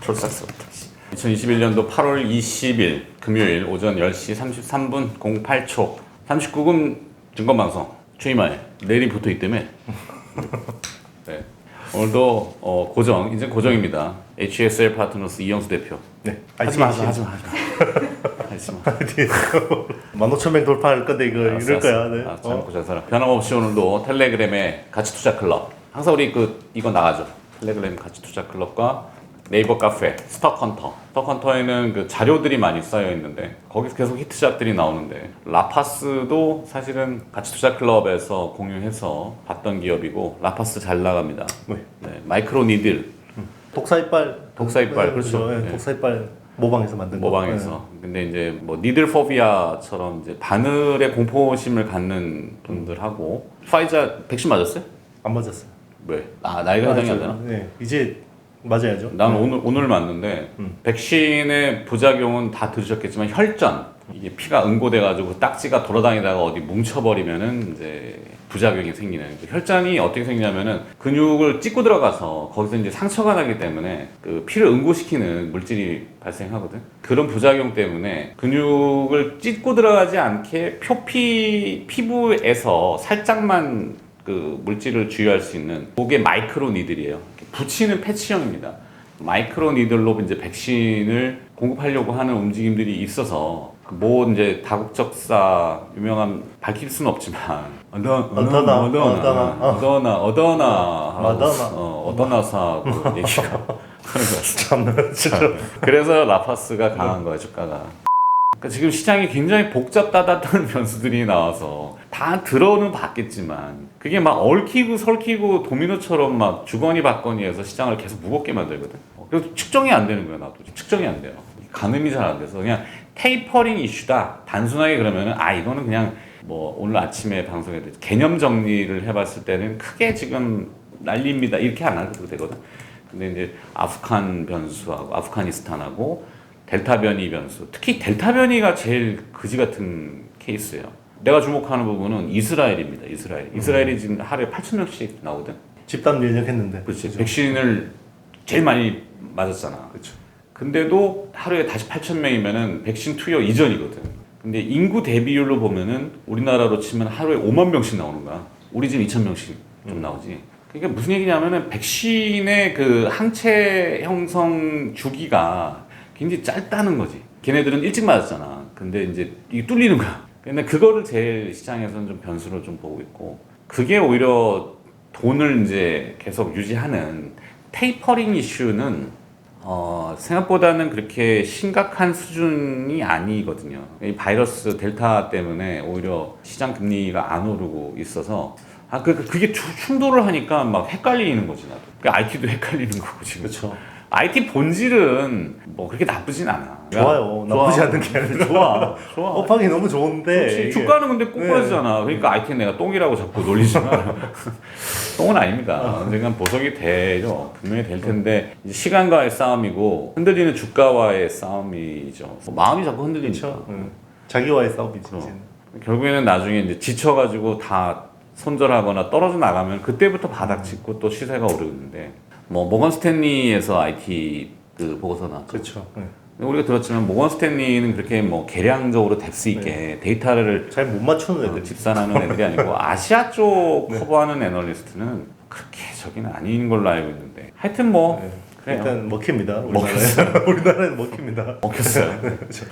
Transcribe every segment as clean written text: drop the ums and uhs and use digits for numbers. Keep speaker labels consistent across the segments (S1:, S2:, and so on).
S1: 졸았습니다. 2021년도 8월 20일 금요일 오전 10시 33분 08초 39금 증권방송 최이마의 내일이 붙어있기 때문에 네. 오늘도 고정, 이제 고정입니다. HSL 파트너스 이영수 대표.
S2: 네.
S1: 하지마.
S2: 15,000명 돌파할 건데 이럴 거야. 네.
S1: 참 고생하라. 변함없이 오늘도 텔레그램의 가치투자 클럽. 항상 우리 이거 나가죠. 텔레그램 가치투자 클럽과 네이버 카페 스톡헌터. 스톡헌터에는 그 자료들이 많이 쌓여 있는데 거기서 계속 히트작들이 나오는데 라파스도 사실은 가치투자 클럽에서 공유해서 봤던 기업이고 라파스 잘 나갑니다.
S2: 네.
S1: 네, 마이크로 니들.
S2: 독사이빨.
S1: 그렇죠.
S2: 네. 독사이빨 모방해서 만든 거.
S1: 모방해서. 근데 이제 뭐 니들 포비아처럼 이제 바늘에 공포심을 갖는 분들하고 파이자 백신 맞았어요?
S2: 안 맞았어요.
S1: 왜? 나이가 해당이 안 되나?
S2: 네. 이제 맞아야죠.
S1: 난 오늘 맞는데 백신의 부작용은 다 들으셨겠지만 혈전 이게 피가 응고돼가지고 딱지가 돌아다니다가 어디 뭉쳐버리면은 이제 부작용이 생기는 그 혈전이 어떻게 생기냐면은 근육을 찢고 들어가서 거기서 이제 상처가 나기 때문에 그 피를 응고시키는 물질이 발생하거든. 그런 부작용 때문에 근육을 찢고 들어가지 않게 피부에서 살짝만 그 물질을 주유할 수 있는 그게 마이크로 니들이에요. 붙이는 패치형입니다. 마이크로 니들로 이제 백신을 공급하려고 하는 움직임들이 있어서 뭐 이제 다국적사 유명한 밝힐 수는 없지만 어더나사 얘기가 하는 것 같습니다. 그래서 라파스가 강한 거야 주가가. 그러니까 지금 시장이 굉장히 복잡다단한 변수들이 나와서 다 들어는 봤겠지만 그게 막 얽히고 설키고 도미노처럼 막 주거니 받거니 해서 시장을 계속 무겁게 만들거든. 그래서 측정이 안 되는 거야. 나도 측정이 안 돼요. 가늠이 잘 안 돼서 그냥 테이퍼링 이슈다. 단순하게 그러면은 이거는 그냥 뭐 오늘 아침에 방송에 개념 정리를 해봤을 때는 크게 지금 난리입니다. 이렇게 안 하도 되거든. 근데 이제 아프간 변수하고 아프가니스탄하고 델타 변이 변수, 특히 델타 변이가 제일 그지 같은 케이스예요. 내가 주목하는 부분은 이스라엘입니다. 이스라엘이 지금 하루에 8,000명씩 나오거든.
S2: 집단 면역했는데.
S1: 그렇지. 백신을 제일 많이 맞았잖아.
S2: 그렇죠.
S1: 근데도 하루에 다시 8,000명이면은 백신 투여 이전이거든. 근데 인구 대비율로 보면은 우리나라로 치면 하루에 5만 명씩 나오는 거야. 우리 지금 2,000명씩 좀 나오지. 그러니까 무슨 얘기냐면은 백신의 그 항체 형성 주기가 굉장히 짧다는 거지. 걔네들은 일찍 맞았잖아. 근데 이제 이게 뚫리는 거야. 근데 그거를 제일 시장에서는 좀 변수로 좀 보고 있고, 그게 오히려 돈을 이제 계속 유지하는 테이퍼링 이슈는 생각보다는 그렇게 심각한 수준이 아니거든요. 이 바이러스 델타 때문에 오히려 시장 금리가 안 오르고 있어서 그게 충돌을 하니까 막 헷갈리는 거지 나도. IT도 헷갈리는 거고 지금.
S2: 그렇죠.
S1: IT 본질은 뭐 그렇게 나쁘진 않아.
S2: 좋아요. 나쁘지 않은 게 아니라
S1: 좋아.
S2: 업황이 너무 좋은데
S1: 주가는 근데 꼬꾸라지잖아. 그러니까 IT는 내가 똥이라고 자꾸 놀리지만 똥은 아닙니다. 언젠간 보석이 되죠. 분명히 될 텐데 이제 시간과의 싸움이고 흔들리는 주가와의 싸움이죠. 마음이 자꾸 흔들리니까.
S2: 그렇죠. 자기와의 싸움이지.
S1: 결국에는 나중에 이제 지쳐가지고 다 손절하거나 떨어져 나가면 그때부터 바닥 짚고 또 시세가 오르는데. 뭐 모건 스탠리에서 IT 그 보고서 나왔죠.
S2: 그렇죠.
S1: 우리가 들었지만 모건 스탠리는 그렇게 뭐 계량적으로 뎁스 있게 데이터를
S2: 잘 못 맞추는 애들.
S1: 집산하는 애들이 아니고 아시아 쪽 커버하는 애널리스트는 그렇게 저기는 아닌 걸로 알고 있는데 하여튼 뭐 그래요.
S2: 일단 먹힙니다. 우리나라는 먹힙니다.
S1: 먹혔어요.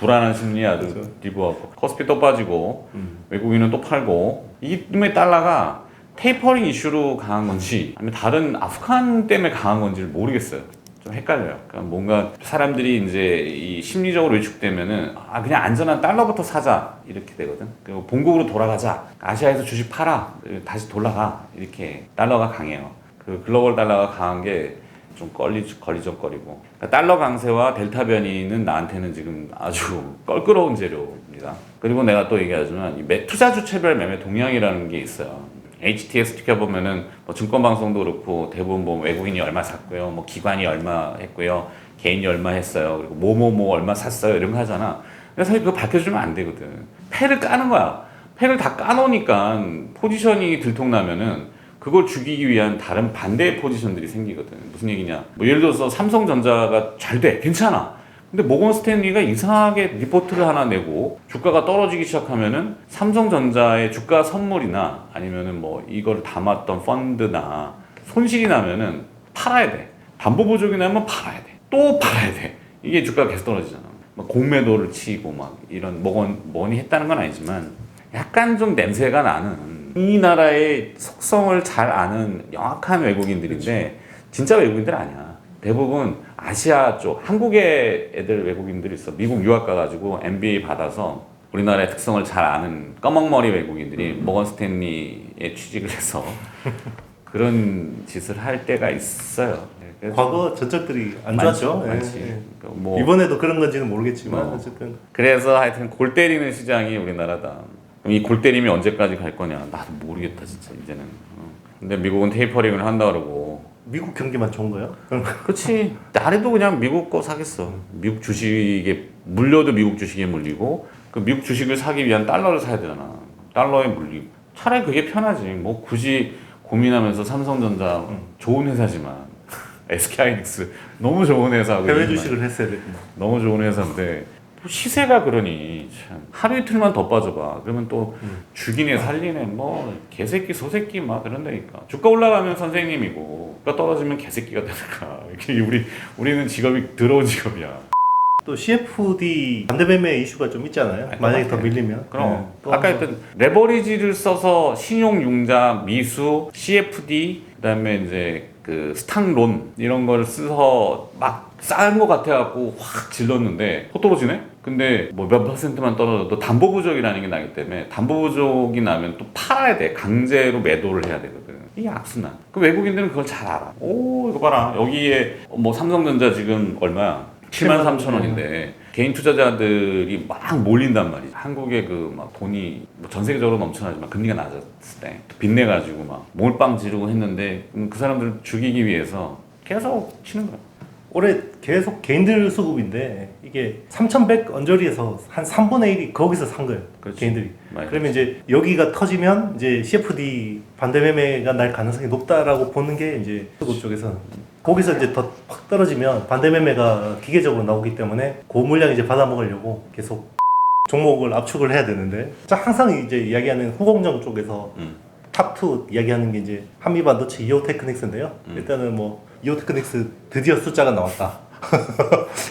S1: 불안한 심리 아주 리브하고 코스피 또 빠지고 외국인은 또 팔고 이놈의 달러가 테이퍼링 이슈로 강한 건지 아니면 다른 아프간 때문에 강한 건지를 모르겠어요. 좀 헷갈려요. 그러니까 뭔가 사람들이 이제 이 심리적으로 위축되면은 그냥 안전한 달러부터 사자 이렇게 되거든. 그리고 본국으로 돌아가자. 아시아에서 주식 팔아. 다시 돌아가. 이렇게 달러가 강해요. 그 글로벌 달러가 강한 게 좀 걸리적거리고. 그러니까 달러 강세와 델타 변이는 나한테는 지금 아주 껄끄러운 재료입니다. 그리고 내가 또 얘기하지만 투자 주체별 매매 동향이라는 게 있어요. HTS 지켜보면은 뭐 증권방송도 그렇고 대부분 뭐 외국인이 얼마 샀고요, 뭐 기관이 얼마 했고요, 개인이 얼마 했어요, 그리고 뭐뭐뭐 얼마 샀어요 이런 거 하잖아. 근데 사실 그거 밝혀주면 안 되거든. 패를 까는 거야. 패를 다 까놓으니까 포지션이 들통나면은 그걸 죽이기 위한 다른 반대의 포지션들이 생기거든. 무슨 얘기냐? 뭐 예를 들어서 삼성전자가 잘 돼, 괜찮아. 근데 모건 스탠리가 이상하게 리포트를 하나 내고 주가가 떨어지기 시작하면은 삼성전자의 주가 선물이나 아니면은 뭐 이걸 담았던 펀드나 손실이 나면은 팔아야 돼. 담보 부족이 나면 팔아야 돼. 또 팔아야 돼. 이게 주가가 계속 떨어지잖아. 막 공매도를 치고 막 이런 뭐니 했다는 건 아니지만 약간 좀 냄새가 나는 이 나라의 속성을 잘 아는 영악한 외국인들인데 진짜 외국인들 아니야. 대부분 아시아 쪽, 한국의 애들 외국인들이 있어. 미국 유학 가가지고 MBA 받아서 우리나라의 특성을 잘 아는 검은머리 외국인들이 모건 스탠리에 취직을 해서 그런 짓을 할 때가 있어요. 그래서
S2: 과거 전적들이 안 좋았죠.
S1: 많지.
S2: 예.
S1: 그러니까 뭐
S2: 이번에도 그런 건지는 모르겠지만 어쨌든
S1: 그래서 하여튼 골 때리는 시장이 우리나라다. 그럼 이 골 때림이 언제까지 갈 거냐? 나도 모르겠다 진짜 이제는. 근데 미국은 테이퍼링을 한다 그러고.
S2: 미국 경기만 좋은 거예요?
S1: 그렇지. 나래도 그냥 미국 거 사겠어. 미국 주식에 물려도 미국 주식에 물리고 그 미국 주식을 사기 위한 달러를 사야 되잖아. 달러에 물리고. 차라리 그게 편하지. 뭐 굳이 고민하면서 삼성전자 좋은 회사지만 SK하이닉스 너무 좋은 회사고
S2: 해외 주식을 했어야 돼.
S1: 너무 좋은 회사인데 뭐 시세가 그러니 참 하루 이틀만 더 빠져봐. 그러면 또 죽이네 살리네 뭐 개새끼 소새끼 막 그런다니까. 주가 올라가면 선생님이고 주가 떨어지면 개새끼가 되니까 이렇게 우리는 직업이 더러운 직업이야.
S2: 또 CFD 반대매매 이슈가 좀 있잖아요. 만약에 더 밀리면.
S1: 그럼
S2: 또
S1: 아까 했던 레버리지를 써서 신용융자, 미수, CFD 그다음에 이제 그 스탁론 이런 걸 써서 막 싼 거 같아갖고 확 질렀는데 또 떨어지네? 근데 뭐 몇 퍼센트만 떨어져도 담보 부족이라는 게 나기 때문에 담보 부족이 나면 또 팔아야 돼. 강제로 매도를 해야 되거든. 이게 악순환. 그 외국인들은 그걸 잘 알아. 오 이거 봐라. 여기에 뭐 삼성전자 지금 얼마야? 73,000원인데 개인 투자자들이 막 몰린단 말이지. 한국에 그 막 돈이 뭐 전 세계적으로 넘쳐나지만 금리가 낮았을 때 빚내 가지고 막 몰빵 지르고 했는데 그 사람들을 죽이기 위해서 계속 치는 거야.
S2: 올해 계속 개인들 수급인데 이게 3,100 언저리에서 한 3분의 1이 거기서 산 거예요.
S1: 그렇지.
S2: 개인들이.
S1: 많이
S2: 그러면 이제 여기가 터지면 이제 CFD 반대 매매가 날 가능성이 높다라고 보는 게 이제 수급 쪽에서 거기서 이제 더 확 떨어지면 반대 매매가 기계적으로 나오기 때문에 그 물량 이제 받아 먹으려고 계속 종목을 압축을 해야 되는데 항상 이제 이야기하는 후공정 쪽에서 탑2 이야기하는 게 이제 한미반도체 이오테크닉스인데요. 일단은 뭐 이오테크닉스 드디어 숫자가 나왔다.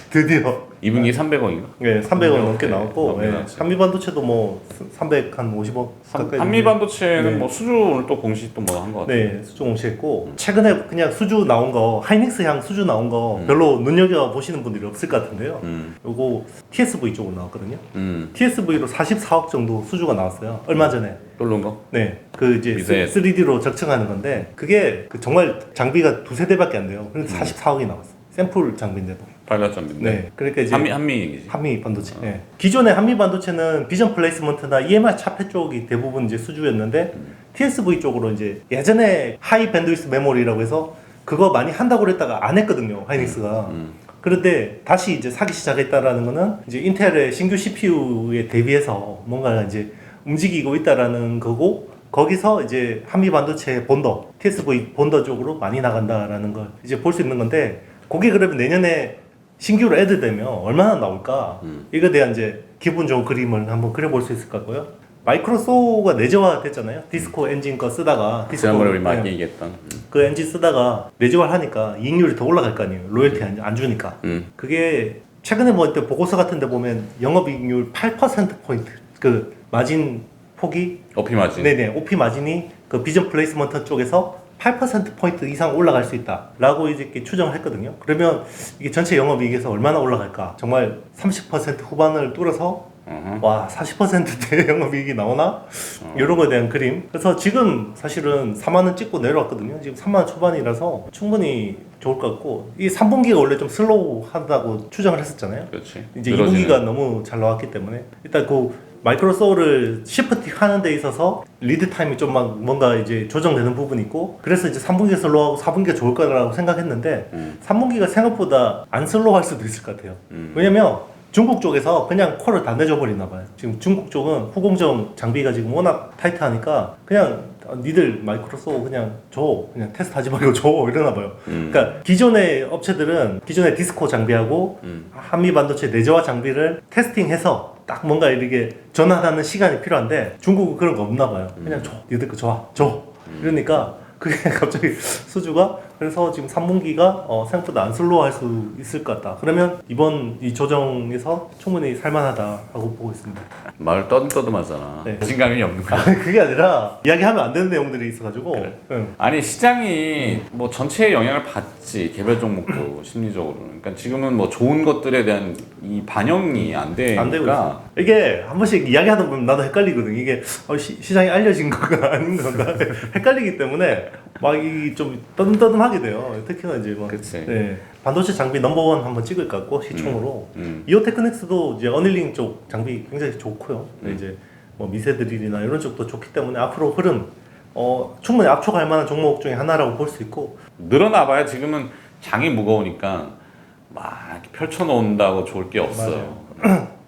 S2: 드디어
S1: 2분기 300원인가?
S2: 네, 300원 넘게
S1: 네,
S2: 나왔고
S1: 넘게
S2: 예,
S1: 나왔지.
S2: 한미반도체도 뭐 350원 가까이
S1: 한미반도체는
S2: 네.
S1: 뭐 수주 오늘 또 공시 또 뭐 한 거 같아.
S2: 네, 수주 공시했고 최근에 그냥 수주 나온 거 하이닉스향 수주 나온 거 별로 눈여겨 보시는 분들이 없을 것 같은데요. 요거 TSV 쪽으로 나왔거든요. TSV로 44억 정도 수주가 나왔어요. 얼마 전에.
S1: 뚫는 거?
S2: 네, 그 이제
S1: 미세.
S2: 3D로 적층하는 건데 그게 그 정말 장비가 두세 대밖에 안 돼요. 근데 44억이 나왔어. 샘플 장비인데도.
S1: 발라점인데.
S2: 네, 그러니까 이제
S1: 한미 얘기지.
S2: 한미 반도체. 네. 기존의 한미 반도체는 비전 플레이스먼트나 EMR 차폐 쪽이 대부분 이제 수주였는데 TSV 쪽으로 이제 예전에 하이 밴드위스 메모리라고 해서 그거 많이 한다고 그랬다가 안 했거든요. 하이닉스가. 그런데 다시 이제 사기 시작했다라는 거는 이제 인텔의 신규 CPU에 대비해서 뭔가 이제 움직이고 있다라는 거고 거기서 이제 한미 반도체 본더, TSV 본더 쪽으로 많이 나간다라는 걸 이제 볼 수 있는 건데 그게 그러면 내년에 신규로 애드되면 얼마나 나올까? 이거에 대한 이제 기본 좋은 그림을 한번 그려볼 수 있을 것 같고요. 마이크로소가 내재화 됐잖아요. 디스코 엔진 거 쓰다가
S1: 지난번에 우리 많이 얘기했던.
S2: 그 엔진 쓰다가 내재화를 하니까 이익률이 더 올라갈 거 아니에요. 로열티 안 주니까. 그게 최근에 뭐 때 보고서 같은 데 보면 영업이익률 8%포인트 그 마진 폭이
S1: OP 마진.
S2: 네네 OP 마진이 그 비전 플레이스먼트 쪽에서 8%포인트 이상 올라갈 수 있다라고 이렇게 추정을 했거든요. 그러면 이게 전체 영업이익에서 얼마나 올라갈까? 정말 30% 후반을 뚫어서 와 40%대 영업이익이 나오나? 이런 거에 대한 그림. 그래서 지금 사실은 4만원 찍고 내려왔거든요. 지금 3만원 초반이라서 충분히 좋을 것 같고 이 3분기가 원래 좀 슬로우하다고 추정을 했었잖아요.
S1: 그렇지.
S2: 이제
S1: 늘어지는.
S2: 2분기가 너무 잘 나왔기 때문에 일단 그 마이크로소울을 시프팅 하는 데 있어서 리드 타임이 좀 막 뭔가 이제 조정되는 부분이 있고 그래서 이제 3분기가 슬로우하고 4분기가 좋을 거라고 생각했는데 3분기가 생각보다 안 슬로우할 수도 있을 것 같아요. 왜냐면 중국 쪽에서 그냥 콜을 다 내줘버리나 봐요. 지금 중국 쪽은 후공정 장비가 지금 워낙 타이트하니까 그냥 니들 마이크로소프트 그냥 줘, 그냥 테스트하지 말고 줘 이러나 봐요. 그러니까 기존의 업체들은 기존의 디스코 장비하고 한미 반도체 내재화 장비를 테스팅해서 딱 뭔가 이렇게 전환하는 시간이 필요한데 중국은 그런 거 없나 봐요. 그냥 줘, 니들 거 줘. 이러니까 그게 갑자기 수주가 그래서 지금 3분기가 생각보다 안 슬로우할 수 있을 것 같다. 그러면 이번 이 조정에서 충분히 살만하다라고 보고 있습니다.
S1: 말 떠듬떠듬하잖아.
S2: 네.
S1: 자신감이 없는 거야.
S2: 그게 아니라 이야기하면 안 되는 내용들이 있어가지고.
S1: 그래.
S2: 응.
S1: 아니 시장이 뭐 전체에 영향을 받지 개별 종목도 심리적으로. 그러니까 지금은 뭐 좋은 것들에 대한 이 반영이 안
S2: 안 되고
S1: 되니까.
S2: 있어. 이게 한 번씩 이야기하다 보면 나도 헷갈리거든. 이게 시장이 알려진 건가 아닌 건가 헷갈리기 때문에 막 이 좀 떠듬떠듬하게 돼요. 특히나 이제 막
S1: 그치.
S2: 네, 반도체 장비 넘버원 한번 찍을 것 같고 시총으로 이오테크닉스도 이제 어닐링 쪽 장비 굉장히 좋고요. 이제 뭐 미세드릴이나 이런 쪽도 좋기 때문에 앞으로 흐름 충분히 압축할 만한 종목 중에 하나라고 볼 수 있고
S1: 늘어나봐야 지금은 장이 무거우니까 막 이렇게 펼쳐놓는다고 좋을 게 없어요.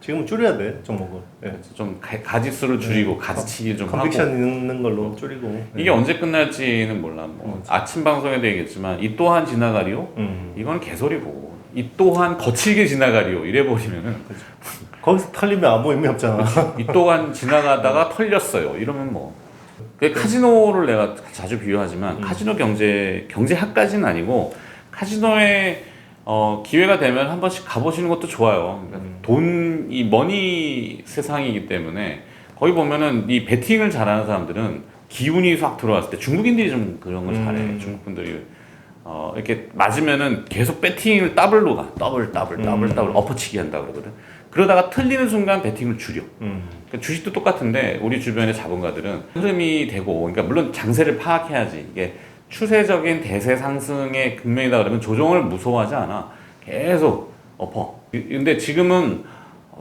S2: 지금 줄여야 돼 종목을. 네.
S1: 그래서 좀 가지수를 줄이고 가지치기 좀 하고.
S2: 컨빅션 있는 걸로 줄이고. 네.
S1: 이게 언제 끝날지는 몰라. 뭐 아침 방송에도 얘기했지만 이 또한 지나가리오? 이건 개소리고 이 또한 거칠게 지나가리오 이래 버리면은
S2: 거기서 털리면 아무 의미 없잖아.
S1: 이 또한 지나가다가 털렸어요. 이러면 뭐 그 카지노를 내가 자주 비유하지만 카지노 경제학까지는 아니고 카지노에 기회가 되면 한 번씩 가보시는 것도 좋아요. 그러니까 이 머니 세상이기 때문에 거기 보면은 이 베팅을 잘하는 사람들은 기운이 확 들어왔을 때 중국인들이 좀 그런 걸 잘해. 중국 분들이 이렇게 맞으면은 계속 배팅을 더블로 가. 더블 엎어치기 한다 그러거든. 그러다가 틀리는 순간 배팅을 줄여. 그러니까 주식도 똑같은데 우리 주변의 자본가들은 흐름이 되고, 그러니까 물론 장세를 파악해야지. 이게 추세적인 대세 상승의 국면이다 그러면 조정을 무서워하지 않아. 계속 엎어. 근데 지금은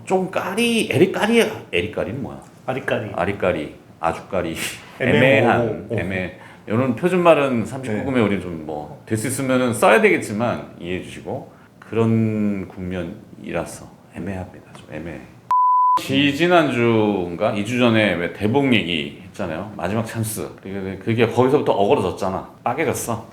S1: 좀 에리까리는 뭐야? 아리까리, 아주까리, 애매한, 이런 표준말은 39금에 우리 좀 뭐 될 수 있으면 써야 되겠지만 이해해 주시고 그런 국면이라서 애매합니다. 좀 애매해. 지난주인가 2주 전에 왜 대북 얘기 했잖아요. 마지막 찬스. 그게 거기서부터 어그러졌잖아. 빠개졌어.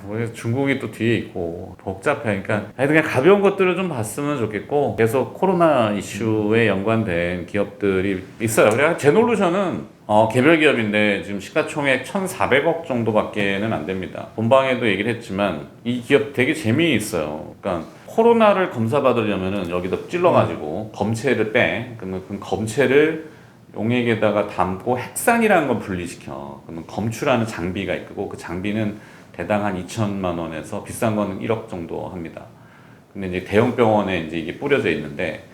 S1: 우리 중국이 또 뒤에 있고 복잡해. 그러니까 그냥 가벼운 것들을 좀 봤으면 좋겠고 계속 코로나 이슈에 연관된 기업들이 있어요. 그래야 제놀루션은 개별 기업인데 지금 시가총액 1,400억 정도밖에는 안 됩니다. 본방에도 얘기를 했지만 이 기업 되게 재미있어요. 그러니까 코로나를 검사받으려면은 여기다 찔러가지고 검체를 빼. 그러면 그 검체를 용액에다가 담고 핵산이라는 걸 분리시켜. 그러면 검출하는 장비가 있고 그 장비는 대당 한 2천만 원에서 비싼 거는 1억 정도 합니다. 근데 이제 대형 병원에 이제 이게 뿌려져 있는데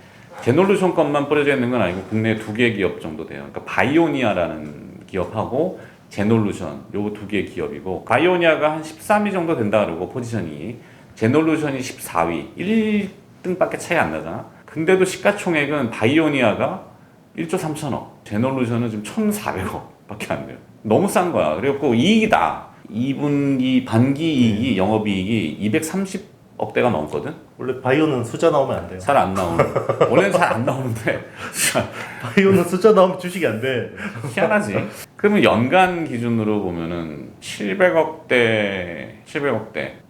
S1: 제놀루션 것만 뿌려져 있는 건 아니고 국내 2개 기업 정도 돼요. 그러니까 바이오니아라는 기업하고 제놀루션 요 2개 기업이고 바이오니아가 한 13위 정도 된다 그러고 포지션이 제놀루션이 14위 1등밖에 차이 안 나잖아. 근데도 시가총액은 바이오니아가 1조 3천억 제놀루션은 지금 1,400억 밖에 안 돼요. 너무 싼 거야. 그래갖고 이익이다. 2분기 반기 이익이 영업이익이 230억대가 넘거든.
S2: 원래 바이오는 숫자 나오면 안 돼요.
S1: 잘 안 나오는. 원래는 잘 안 나오는데
S2: 바이오는 숫자 나오면 주식이 안 돼.
S1: 희한하지. 그러면 연간 기준으로 보면은 700억대.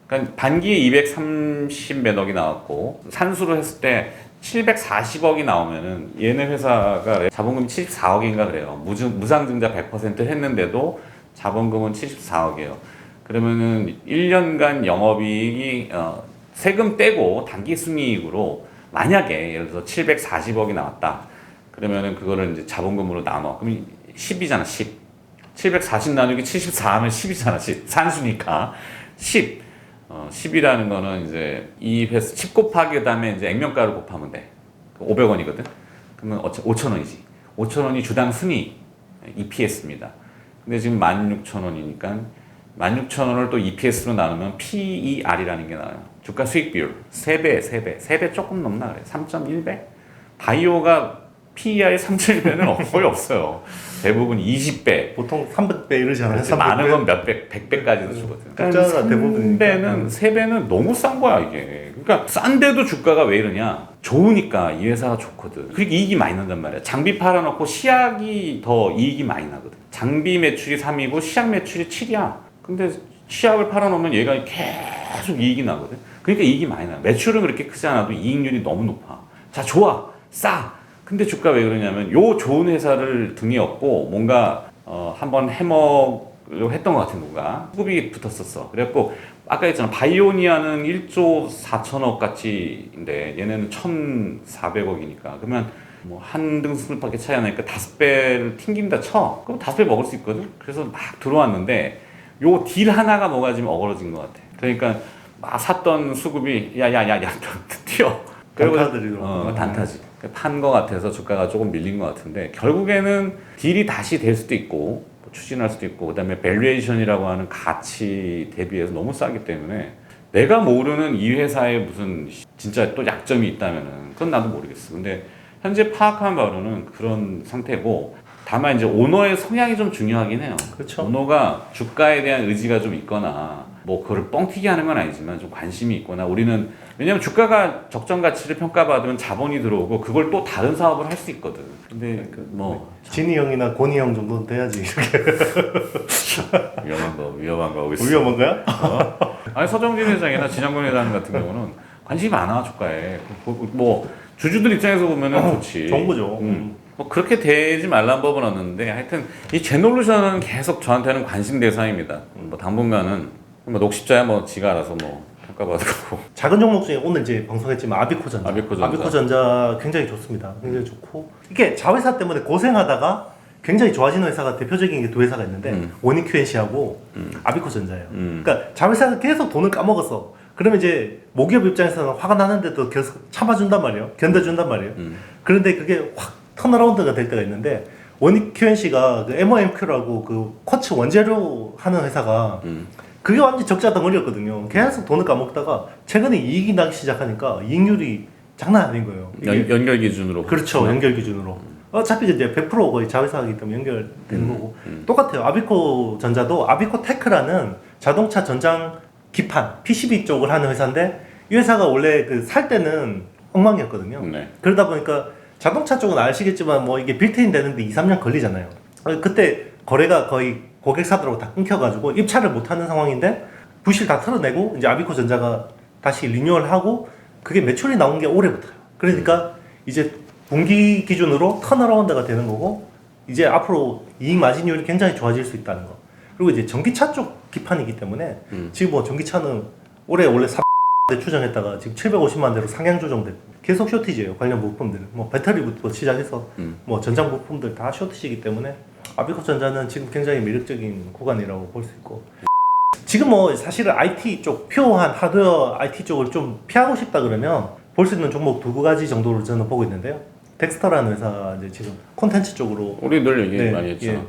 S1: 그러니까 반기에 230 몇 억이 나왔고 산수로 했을 때 740억이 나오면은 얘네 회사가 자본금이 74억인가 그래요. 무상증자 100% 했는데도 자본금은 74억이에요. 그러면은 1년간 영업이익이 세금 떼고 단기순이익으로 만약에 예를 들어서 740억이 나왔다. 그러면은 그거를 이제 자본금으로 나눠. 그럼 10이잖아, 10. 740 나누기 74하면 10이잖아, 10. 산수니까 10. 10이라는 거는 이제 이 회사 10 곱하기 그다음에 이제 액면가를 곱하면 돼. 500원이거든. 그러면 5,000원이지. 5,000원이 주당 순이익 EPS입니다. 근데 지금 16,000원이니까 16,000원을 또 EPS로 나누면 PER이라는 게 나와요. 주가 수익 비율 3배 조금 넘나 그래. 3.1배. 바이오가 PER이 3,000배는 거의 없어요. 대부분 20배.
S2: 보통 300배 이러지 않아요?
S1: 많은 건 몇백, 100배까지도 주거든.
S2: 적자가 대부분이니까.
S1: 3배는, 3배는 너무 싼 거야, 이게. 그러니까 싼데도 주가가 왜 이러냐? 좋으니까 이 회사가 좋거든. 그리고 이익이 많이 난단 말이야. 장비 팔아놓고 시약이 더 이익이 많이 나거든. 장비 매출이 3이고 시약 매출이 7이야. 근데 시약을 팔아놓으면 얘가 계속 이익이 나거든. 그러니까 이익이 많이 나. 매출은 그렇게 크지 않아도 이익률이 너무 높아. 자, 좋아. 싸. 근데 주가 왜 그러냐면 요 좋은 회사를 등에 업고 뭔가 한번 해먹으려고 했던 것 같은 누가 수급이 붙었었어. 그래갖고 아까 했잖아. 바이오니아는 1조 4천억 가치인데 얘네는 1,400억이니까 그러면 뭐 한 등수밖에 차이 안 나니까 5배를 튕긴다 쳐. 그럼 5배 먹을 수 있거든. 그래서 막 들어왔는데 요 딜 하나가 뭐가 지금 어그러진 것 같아. 그러니까 막 샀던 수급이 야야야야 튀어.
S2: 단타들이
S1: 단타지. 판 것 같아서 주가가 조금 밀린 것 같은데 결국에는 딜이 다시 될 수도 있고 뭐 추진할 수도 있고 그다음에 밸류에이션이라고 하는 가치 대비해서 너무 싸기 때문에 내가 모르는 이 회사에 무슨 진짜 또 약점이 있다면은 그건 나도 모르겠어. 근데 현재 파악한 바로는 그런 상태고 다만 이제 오너의 성향이 좀 중요하긴 해요.
S2: 그렇죠.
S1: 오너가 주가에 대한 의지가 좀 있거나 뭐 그걸 뻥튀기 하는 건 아니지만 좀 관심이 있거나 우리는 왜냐면 주가가 적정 가치를 평가받으면 자본이 들어오고 그걸 또 다른 사업을 할 수 있거든. 근데 뭐
S2: 진이 형이나 고니 형 정도는 돼야지 이렇게.
S1: 위험한 거 하고 있어.
S2: 위험한 거야?
S1: 아니 서정진 회장이나 진영권 회장 같은 경우는 관심이 많아 주가에. 뭐 주주들 입장에서 보면은 좋지.
S2: 좋은 거죠.
S1: 뭐 그렇게 되지 말란 법은 없는데 하여튼 이 제놀루션은 계속 저한테는 관심 대상입니다. 뭐 당분간은 뭐 녹십자야 뭐 지가 알아서 뭐 평가받을 거고.
S2: 작은 종목 중에 오늘 이제 방송했지만 아비코전자. 아비코전자 굉장히 좋습니다. 굉장히 좋고 이게 자회사 때문에 고생하다가 굉장히 좋아지는 회사가 대표적인 게 두 회사가 있는데 원익QNC하고 아비코전자예요. 그러니까 자회사가 계속 돈을 까먹었어. 그러면 이제 모기업 입장에서는 화가 나는데도 계속 참아준단 말이에요. 견뎌준단 말이에요. 그런데 그게 확 턴어라운드가 될 때가 있는데 원익QNC가 그 MOMQ라고 그 쿼츠 원재료 하는 회사가 그게 완전 적자 덩어리였거든요. 계속 돈을 까먹다가 최근에 이익이 나기 시작하니까 이익률이 장난 아닌 거예요.
S1: 연결 기준으로.
S2: 그렇죠. 연결 기준으로. 어차피 이제 100% 거의 자회사이기 때문에 연결되는 거고 똑같아요. 아비코전자도 아비코테크라는 자동차 전장 기판 PCB 쪽을 하는 회사인데 이 회사가 원래 그 살 때는 엉망이었거든요.
S1: 네.
S2: 그러다 보니까 자동차 쪽은 아시겠지만 뭐 이게 빌트인 되는데 2-3년 걸리잖아요. 그때 거래가 거의 고객사들하고 다 끊겨가지고 입찰을 못하는 상황인데 부실 다 털어내고 이제 아비코전자가 다시 리뉴얼하고 그게 매출이 나온 게 올해부터요. 그러니까 이제 분기 기준으로 턴어라운드가 되는 거고 이제 앞으로 이익 마진율이 굉장히 좋아질 수 있다는 거. 그리고 이제 전기차 쪽 기판이기 때문에 지금 뭐 전기차는 올해 원래 3대 추정했다가 지금 750만 대로 상향 조정됐고 계속 쇼티지예요. 관련 부품들. 뭐 배터리부터 시작해서 뭐 전장 부품들 다 쇼티지이기 때문에 아비코전자는 지금 굉장히 매력적인 구간이라고 볼 수 있고 지금 뭐 사실은 IT 쪽 표한 하드웨어 IT 쪽을 좀 피하고 싶다 그러면 볼 수 있는 종목 두 가지 정도로 저는 보고 있는데요. 덱스터라는 회사 이제 지금 콘텐츠 쪽으로
S1: 우리 늘 얘기 많이 했죠.
S2: 예,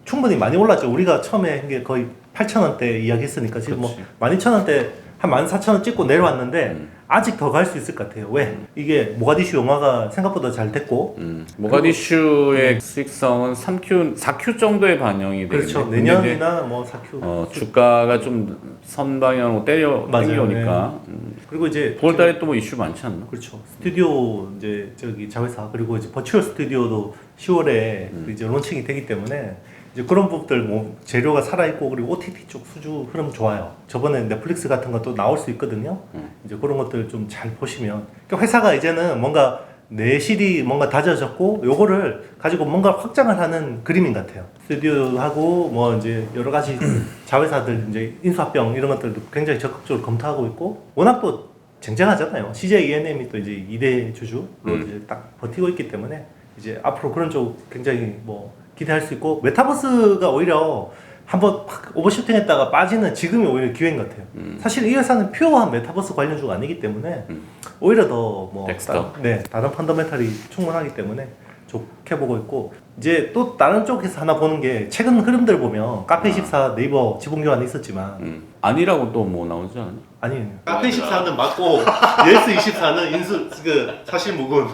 S2: 충분히 많이 올랐죠. 우리가 처음에 한 게 거의 8,000원대 이야기했으니까 지금
S1: 그렇지.
S2: 뭐 12,000원대 한 14,000원 찍고 내려왔는데 아직 더 갈 수 있을 것 같아요. 왜? 이게 모가디슈 영화가 생각보다 잘 됐고
S1: 모가디슈의 수익성은 3Q, 4Q 정도의 반영이 되겠네.
S2: 그렇죠. 내년이나 뭐 4Q
S1: 주가가 좀 선방향으로 땡겨오니까
S2: 그리고 이제
S1: 9월달에 또 뭐 이슈 많지 않나?
S2: 그렇죠. 스튜디오 이제 저기 자회사 그리고 이제 버추얼 스튜디오도 10월에 이제 론칭이 되기 때문에 이제 그런 부분들 뭐 재료가 살아 있고 그리고 OTT 쪽 수주 흐름 좋아요. 저번에 넷플릭스 같은 것도 나올 수 있거든요. 이제 그런 것들 좀 잘 보시면 그러니까 회사가 이제는 뭔가 내실이 뭔가 다져졌고 요거를 가지고 뭔가 확장을 하는 그림인 것 같아요. 스튜디오하고 뭐 이제 여러 가지 자회사들 이제 인수합병 이런 것들도 굉장히 적극적으로 검토하고 있고 워낙 또 쟁쟁하잖아요. CJ ENM이 또 이제 2대 주주로 이제 딱 버티고 있기 때문에 이제 앞으로 그런 쪽 굉장히 뭐 기대할 수 있고 메타버스가 오히려 한번 팍 오버슈팅했다가 빠지는 지금이 오히려 기회인 것 같아요. 사실 이 회사는 퓨어한 메타버스 관련주가 아니기 때문에 오히려 더뭐 다른 펀더멘탈이 충분하기 때문에 좋게 보고 있고 이제 또 다른 쪽에서 하나 보는 게 최근 흐름들 보면 카페24 네이버 지분 교환이 있었지만
S1: 아니라고 또 뭐 나오지 않았냐?
S2: 아니에요. 카페24는 맞고 예스24는 인수 사실 묵은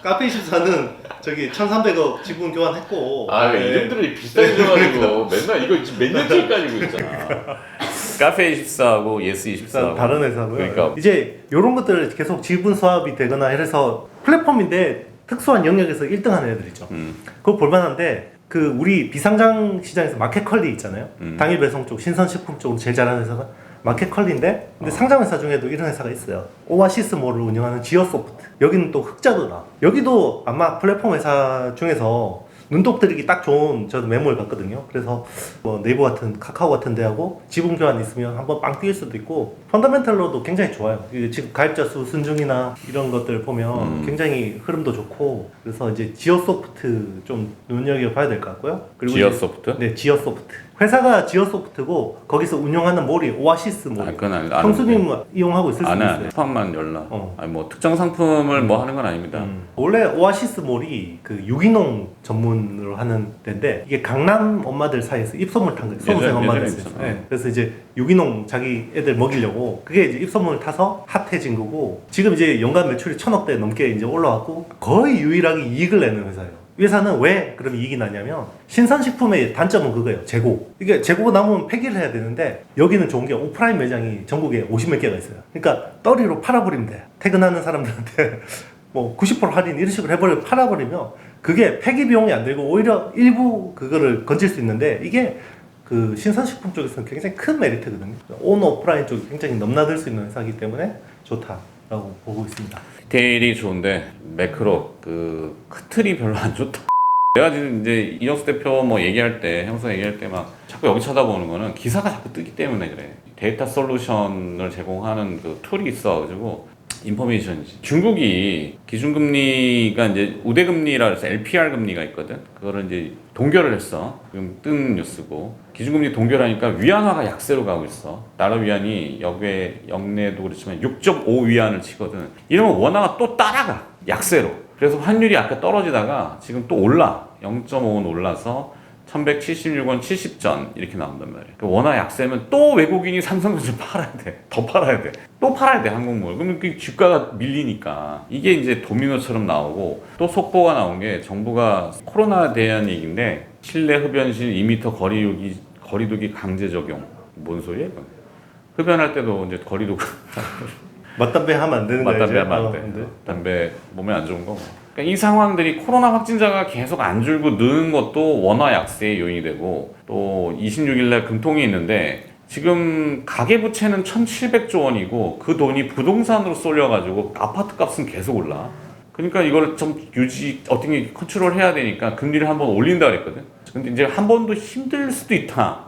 S2: 카페24는 저기 1,300억 지분 교환했고.
S1: 아, 이름들이 비싸게 줘가지고 맨날 이거 지금 몇 년째 가지고 있잖아. 카페24하고 예스24하고
S2: 다른 회사고요.
S1: 그러니까
S2: 이제 이런 것들 계속 지분 수합이 되거나 해서 플랫폼인데 특수한 영역에서 1등하는 애들 있죠. 그거 볼만한데 그 우리 비상장 시장에서 마켓컬리 있잖아요. 당일 배송 쪽, 신선식품 쪽으로 제일 잘하는 회사가 마켓컬리인데 근데 상장 회사 중에도 이런 회사가 있어요. 오아시스몰을 운영하는 지어소프트. 여기는 또 흑자더라. 여기도 아마 플랫폼 회사 중에서 눈독 들이기 딱 좋은 저도 메모를 봤거든요. 그래서 뭐 네이버 같은 카카오 같은 데하고 지분 교환 있으면 한번 빵 뛸 수도 있고 펀더멘털로도 굉장히 좋아요. 지금 가입자 수 순증이나 이런 것들 보면 굉장히 흐름도 좋고 그래서 이제 지어소프트 좀 눈여겨봐야 될 것 같고요. 그리고
S1: 지어소프트?
S2: 네, 지어소프트. 회사가 지어소프트고 거기서 운영하는 몰이 오아시스 몰.
S1: 그건
S2: 형수님 이용하고 있을 수도 있어요.
S1: 상품만 열라. 아니 뭐 특정 상품을 뭐 하는 건 아닙니다.
S2: 원래 오아시스 몰이 그 유기농 전문으로 하는 데인데 이게 강남 엄마들 사이에서 입소문 탄 거예요. 수험생 엄마들 사이에서. 네. 그래서 이제 유기농 자기 애들 먹이려고 그게 이제 입소문을 타서 핫해진 거고 지금 이제 연간 매출이 1,000억대 넘게 이제 올라왔고 거의 유일하게 이익을 내는 회사예요. 이 회사는 왜 그럼 이익이 나냐면 신선식품의 단점은 그거예요. 재고. 이게 재고가 남으면 폐기를 해야 되는데 여기는 좋은 게 오프라인 매장이 전국에 50몇 개가 있어요. 그러니까 떨이로 팔아버리면 돼. 퇴근하는 사람들한테 뭐 90% 할인 이런 식으로 팔아버리면 그게 폐기 비용이 안 들고 오히려 일부 그거를 건질 수 있는데 이게 그 신선식품 쪽에서는 굉장히 큰 메리트거든요. 온 오프라인 쪽이 굉장히 넘나들 수 있는 회사이기 때문에 좋다라고 보고 있습니다.
S1: 디테일이 좋은데 매크로 그 틀이 별로 안 좋다. 내가 지금 이제 이정수 대표 뭐 얘기할 때 형사 얘기할 때 막 자꾸 여기 쳐다보는 거는 기사가 자꾸 뜨기 때문에 그래. 데이터 솔루션을 제공하는 그 툴이 있어가지고 인포메이션이지. 중국이 기준금리가 이제 우대금리라 해서 LPR 금리가 있거든. 그거를 이제 동결을 했어. 지금 뜬 뉴스고. 기준금리 동결하니까 위안화가 약세로 가고 있어. 달러 위안이 역내도 그렇지만 6.5 위안을 치거든. 이러면 원화가 또 따라가. 약세로. 그래서 환율이 아까 떨어지다가 지금 또 올라. 0.5원 올라서 1176원 70전 이렇게 나온단 말이야. 원화 약세면 또 외국인이 삼성전자 팔아야 돼. 더 팔아야 돼. 또 팔아야 돼, 한국물. 그러면 그 주가가 밀리니까. 이게 이제 도미노처럼 나오고 또 속보가 나온 게 정부가 코로나에 대한 얘기인데 실내 흡연실 2m 거리두기 강제 적용. 뭔 소리야, 이건? 흡연할 때도 이제 거리두기.
S2: 맞담배 하면 안 되는 거야.
S1: 맞담배 하면 안 돼. 담배 몸에 안 좋은 거. 그러니까 이 상황들이 코로나 확진자가 계속 안 줄고 느는 것도 원화 약세의 요인이 되고 또 26일날 금통이 있는데 지금 가계부채는 1,700조 원이고 그 돈이 부동산으로 쏠려가지고 아파트 값은 계속 올라. 그러니까 이걸 좀 어떻게 컨트롤 해야 되니까 금리를 한번 올린다 그랬거든. 근데 이제 한 번도 힘들 수도 있다.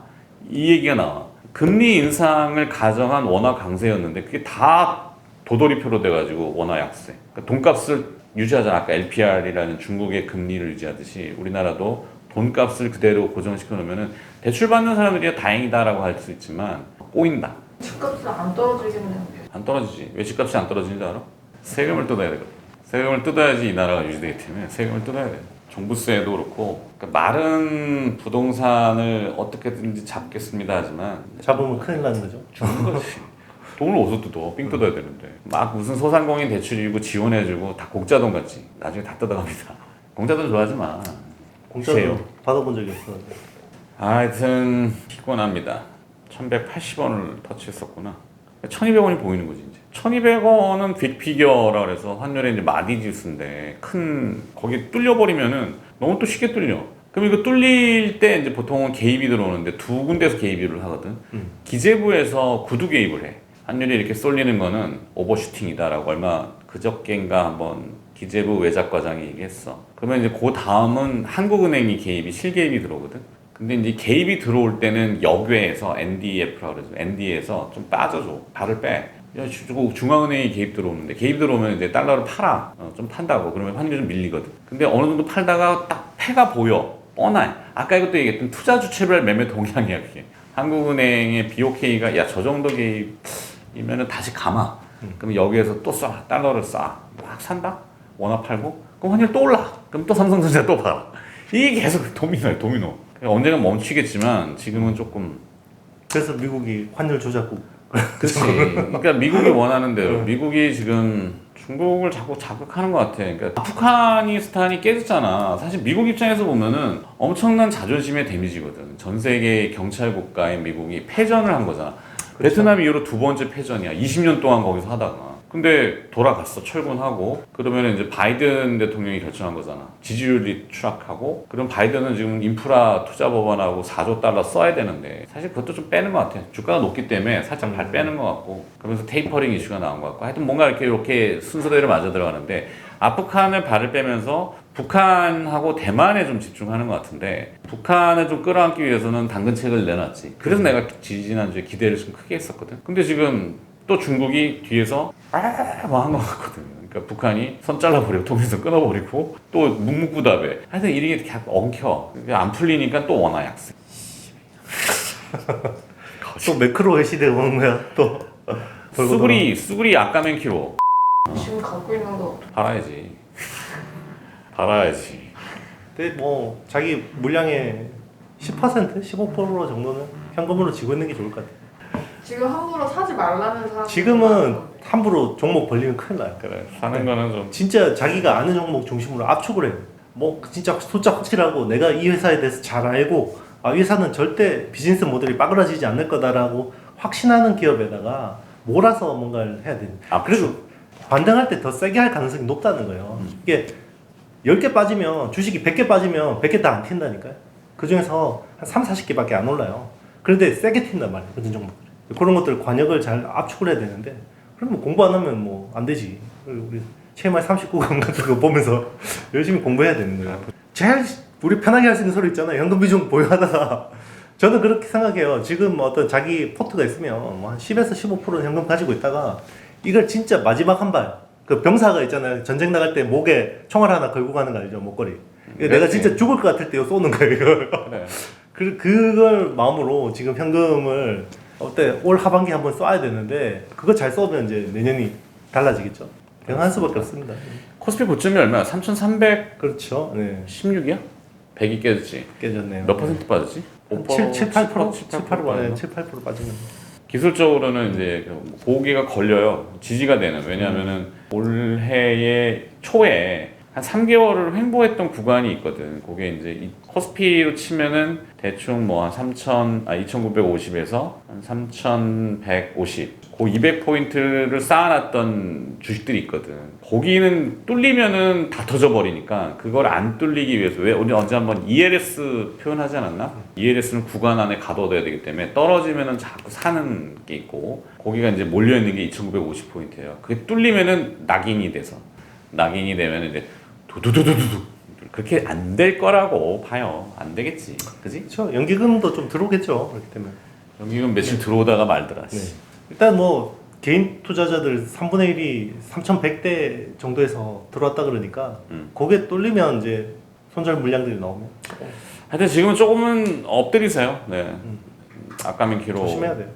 S1: 이 얘기가 나와. 금리 인상을 가정한 원화 강세였는데 그게 다 도돌이표로 돼가지고 원화 약세. 그러니까 돈값을 유지하잖아. 아까 LPR이라는 중국의 금리를 유지하듯이 우리나라도 돈값을 그대로 고정시켜 놓으면은 대출 받는 사람들이 다행이다라고 할 수 있지만 꼬인다.
S3: 집값은 안 떨어지겠네요.
S1: 안 떨어지지. 왜 집값이 안 떨어지는 줄 알아? 세금을 뜯어야 되거든. 세금을 뜯어야지 이 나라가 유지되기 때문에 세금을 뜯어야 돼. 종부세도 그렇고 그러니까 마른 부동산을 어떻게든지 잡겠습니다 하지만
S2: 잡으면 큰일 나는 거죠.
S1: 죽는 거지. 돈을 어디서 뜯어? 삥 뜯어야 되는데 막 무슨 소상공인 대출이고 지원해주고 다 공짜돈 같지. 나중에 다 뜯어갑니다. 공짜돈 좋아하지 마.
S2: 공짜로 받아본 적이 없었는데.
S1: 하여튼 피곤합니다. 1180원을 터치했었구나. 1200원이 보이는 거지 이제. 1200원은 빅피겨라 그래서 환율의 이제 마디지수인데 큰 거기 뚫려버리면은 너무 또 쉽게 뚫려. 그럼 이거 뚫릴 때 이제 보통은 개입이 들어오는데 두 군데서 개입을 하거든. 기재부에서 구두 개입을 해. 환율이 이렇게 쏠리는 거는 오버슈팅이다라고 얼마 그저께인가 한번 기재부 외작과장이 얘기했어. 그러면 이제 그 다음은 한국은행이 개입이 실개입이 들어오거든. 근데 이제 개입이 들어올 때는 역외에서 NDF라고 그래서 ND에서 좀 빠져줘. 발을 빼. 야, 중앙은행이 개입 들어오는데 개입 들어오면 이제 달러를 팔아. 좀 판다고. 그러면 환율이 좀 밀리거든. 근데 어느 정도 팔다가 딱 패가 보여. 뻔해. 아까 이것도 얘기했던 투자 주체별 매매 동향이야 그게. 한국은행의 BOK가 야 저 정도 개입이면은 다시 감아. 그럼 여기에서 또 쏴. 달러를 쏴. 막 산다. 원화 팔고. 그럼 환율 또 올라. 그럼 또 삼성전자 또 팔아. 이게 계속 도미노야 도미노. 언젠가 멈추겠지만 지금은 조금.
S2: 그래서 미국이 환율 조작국
S1: 그렇지. 그러니까 미국이 원하는 대로 미국이 지금 중국을 자꾸 자극하는 것 같아. 그러니까 아프가니스탄이 깨졌잖아. 사실 미국 입장에서 보면은 엄청난 자존심의 데미지거든. 전 세계 경찰 국가인 미국이 패전을 한 거잖아. 베트남 이후로 두 번째 패전이야. 20년 동안 거기서 하다가. 근데 돌아갔어. 철군하고. 그러면 이제 바이든 대통령이 결정한 거잖아. 지지율이 추락하고. 그럼 바이든은 지금 인프라 투자 법안하고 4조 달러 써야 되는데 사실 그것도 좀 빼는 것 같아. 주가가 높기 때문에 살짝 발 빼는 것 같고. 그러면서 테이퍼링 이슈가 나온 것 같고. 하여튼 뭔가 이렇게 순서대로 맞아 들어가는데 아프간을 발을 빼면서 북한하고 대만에 좀 집중하는 것 같은데 북한을 좀 끌어안기 위해서는 당근책을 내놨지. 그래서 내가 지지난주에 기대를 좀 크게 했었거든. 근데 지금 또 중국이 뒤에서 뭐 한 것 같거든요. 그러니까 북한이 선 잘라버리고 통해서 끊어버리고 또 묵묵부답해. 하여튼 이게 계속 엉켜. 안 풀리니까 또 원화 약세.
S2: 또 매크로의 시대가 오는 거야. 또
S1: 수구리 아까맨 키로
S3: 지금 갖고 있는 거
S1: 팔아야지. 팔아야지.
S2: 근데 뭐 자기 물량의 10%, 15% 정도는 현금으로 쥐고 있는 게 좋을 것 같아.
S3: 지금 함부로 사지 말라는 사람
S2: 지금은 함부로 종목 벌리면 큰일 나요.
S1: 그래 사는 거는 좀
S2: 진짜 자기가 아는 종목 중심으로 압축을 해요. 뭐 진짜 숫자 확실하고 내가 이 회사에 대해서 잘 알고 이 회사는 절대 비즈니스 모델이 빠그라지지 않을 거다라고 확신하는 기업에다가 몰아서 뭔가를 해야 돼요. 그래도 반등할 때 더 세게 할 가능성이 높다는 거예요. 이게 10개 빠지면 주식이 100개 빠지면 100개 다 안 튄다니까요. 그 중에서 한 3, 40개밖에 안 올라요. 그런데 세게 튄단 말이에요. 그런 종목들. 그런 것들 관역을 잘 압축을 해야 되는데 그럼 뭐 공부 안 하면 뭐 안 되지. 우리 CMI 39강 같은 거 보면서 열심히 공부해야 되는 거예요. 제일 우리 편하게 할 수 있는 소리 있잖아요. 현금 비중 보유하다가 저는 그렇게 생각해요. 지금 어떤 자기 포트가 있으면 뭐 한 10에서 15%는 현금 가지고 있다가 이걸 진짜 마지막 한 발. 그 병사가 있잖아요. 전쟁 나갈 때 목에 총알 하나 걸고 가는 거 알죠? 목걸이. 내가 진짜 죽을 것 같을 때 쏘는 거예요. 그래. 그걸 마음으로 지금 현금을 올 하반기 한번 쏴야 되는데 그거 잘 쏘면 이제 내년이 달라지겠죠. 그냥 한 수밖에 없습니다.
S1: 코스피 고점이 얼마야? 3,316이야?
S2: 그렇죠. 네.
S1: 100이 깨졌지.
S2: 깨졌네요.
S1: 몇 퍼센트 빠졌지?
S2: 7, 8%? 7, 8%
S1: 빠졌나?
S2: 7, 8% 빠지는.
S1: 기술적으로는 이제 고기가 걸려요. 지지가 되는. 왜냐하면은 올해의 초에 한 3개월을 횡보했던 구간이 있거든. 그게 이제 이 코스피로 치면은 대충 뭐 한 2,950에서 한 3,150, 그 200포인트를 쌓아놨던 주식들이 있거든. 거기는 뚫리면은 다 터져버리니까 그걸 안 뚫리기 위해서 왜 우리 언제 한번 ELS 표현하지 않았나? ELS는 구간 안에 가둬둬야 되기 때문에 떨어지면은 자꾸 사는 게 있고 거기가 이제 몰려있는 게 2,950포인트예요. 그게 뚫리면은 낙인이 돼서 낙인이 되면 이제 두두두두두 그렇게 안 될 거라고 봐요. 안 되겠지, 그지?
S2: 그렇죠. 연기금도 좀 들어오겠죠. 그렇기 때문에.
S1: 여기는 며칠 들어오다가 말더라.
S2: 네. 일단 뭐 개인 투자자들 3분의 1이 3,100대 정도에서 들어왔다 그러니까 그게 뚫리면 이제 손절 물량들이 나오면
S1: 하여튼 지금은 조금은 엎드리세요. 네. 아까민 키로
S2: 조심해야 돼요.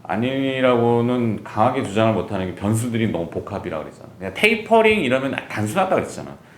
S1: 아니라고는 강하게 주장을 못하는 게 변수들이 너무 복합이라 그랬잖아. 그냥 테이퍼링 이러면 단순하다 그랬잖아.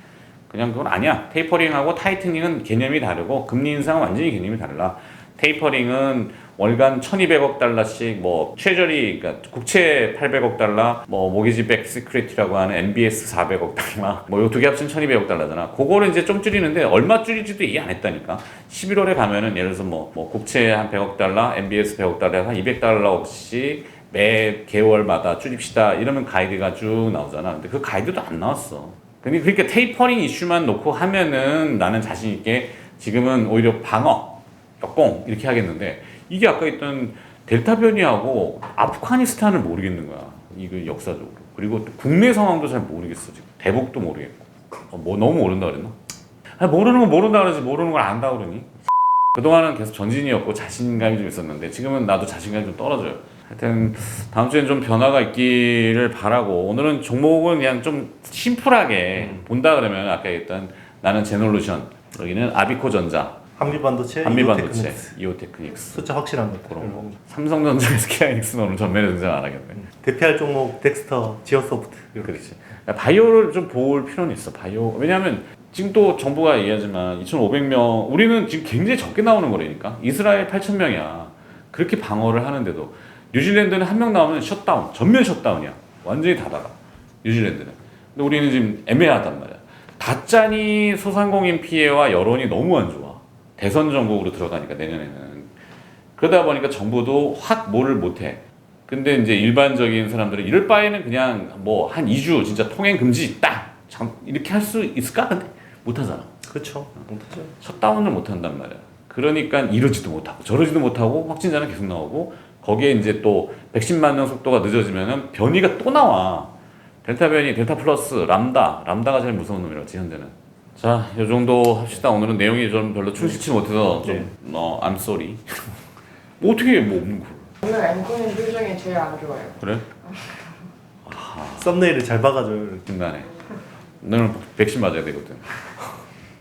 S1: 그냥 그건 아니야. 테이퍼링하고 타이트닝은 개념이 다르고 금리 인상은 완전히 개념이 달라. 테이퍼링은 월간 1,200억 달러씩 뭐 트레저리 그러니까 국채 800억 달러, 뭐 모기지 백 시큐리티라고 하는 MBS 400억 달러, 뭐 요 두 개 합치면 1,200억 달러잖아. 그거를 이제 좀 줄이는데 얼마 줄일지도 얘기 안 했다니까. 11월에 가면은 예를 들어서 뭐 국채 한 100억 달러, MBS 100억 달러 한 200달러씩 매 개월마다 줄입시다 이러면 가이드가 쭉 나오잖아. 근데 그 가이드도 안 나왔어. 근데 그러니까 테이퍼링 이슈만 놓고 하면은 나는 자신 있게 지금은 오히려 방어, 역공 이렇게 하겠는데 이게 아까 있던 델타 변이하고 아프가니스탄을 모르겠는 거야. 이거 역사적으로. 그리고 또 국내 상황도 잘 모르겠어 지금. 대북도 모르겠고. 뭐 너무 모른다 그랬나? 아니, 모르는 건 모른다 그러지 모르는 걸 안다 그러니. 그동안은 계속 전진이었고 자신감이 좀 있었는데 지금은 나도 자신감이 좀 떨어져요. 하여튼 다음 주엔 좀 변화가 있기를 바라고 오늘은 종목은 그냥 좀 심플하게 본다 그러면 아까 했던 나는 제놀루션 여기는 아비코전자
S2: 한미반도체,
S1: 이오테크닉스
S2: 숫자 확실한 것들.
S1: 그런 거. 삼성전자, SK하이닉스는 오늘 전면에 등장 안 하겠네.
S2: 대피할 종목 덱스터, 지오소프트.
S1: 그렇지. 바이오를 좀 볼 필요는 있어. 바이오. 왜냐하면 지금 또 정부가 얘기하지만 2,500명 우리는 지금 굉장히 적게 나오는 거라니까. 이스라엘 8,000명이야. 그렇게 방어를 하는데도 뉴질랜드는 한 명 나오면 셧다운, 전면 셧다운이야. 완전히 다 닫아. 뉴질랜드는. 근데 우리는 지금 애매하단 말이야. 다짜니 소상공인 피해와 여론이 너무 안 좋아. 대선 정국으로 들어가니까 내년에는. 그러다 보니까 정부도 확 뭐를 못해. 근데 이제 일반적인 사람들은 이럴 바에는 그냥 뭐 한 2주 진짜 통행 금지 딱 이렇게 할 수 있을까? 근데 못하잖아.
S2: 그렇죠. 못하죠.
S1: 셧다운을 못한단 말이야. 그러니까 이러지도 못하고 저러지도 못하고 확진자는 계속 나오고 거기에 이제 또 백신 맞는 속도가 늦어지면은 변이가 또 나와. 델타 변이, 델타 플러스, 람다가 제일 무서운 놈이라지 현재는. 자, 이 정도 합시다. 오늘은 내용이 좀 별로 충실치 못해서 좀 I'm sorry. 뭐 어떻게 해, 뭐 없는 걸.
S3: 오늘 앵커님 표정이 제일 안 좋아요.
S1: 그래?
S2: 썸네일을 잘 박아줘요. 이렇게.
S1: 중간에. 너는 백신 맞아야 되거든.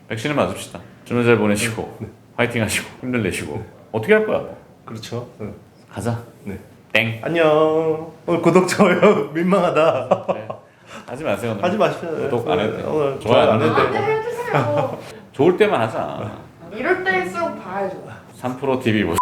S1: 백신을 맞읍시다. 주말 잘 보내시고 화이팅 하시고 힘들 내시고 어떻게 할 거야? 뭐.
S2: 그렇죠. 응.
S1: 가자.
S2: 네.
S1: 땡.
S2: 안녕. 오늘 구독 좋아요 민망하다.
S1: 그래. 하지 마세요. 오늘.
S2: 하지 마시죠.
S1: 구독 안 해도 돼.
S2: 오늘
S1: 좋아요 안 해도
S3: 안
S1: 돼.
S3: 돼, 해주세요.
S1: 좋을 때만 하자.
S3: 이럴 때일수록 봐야죠.
S1: 3프로 TV 보세요.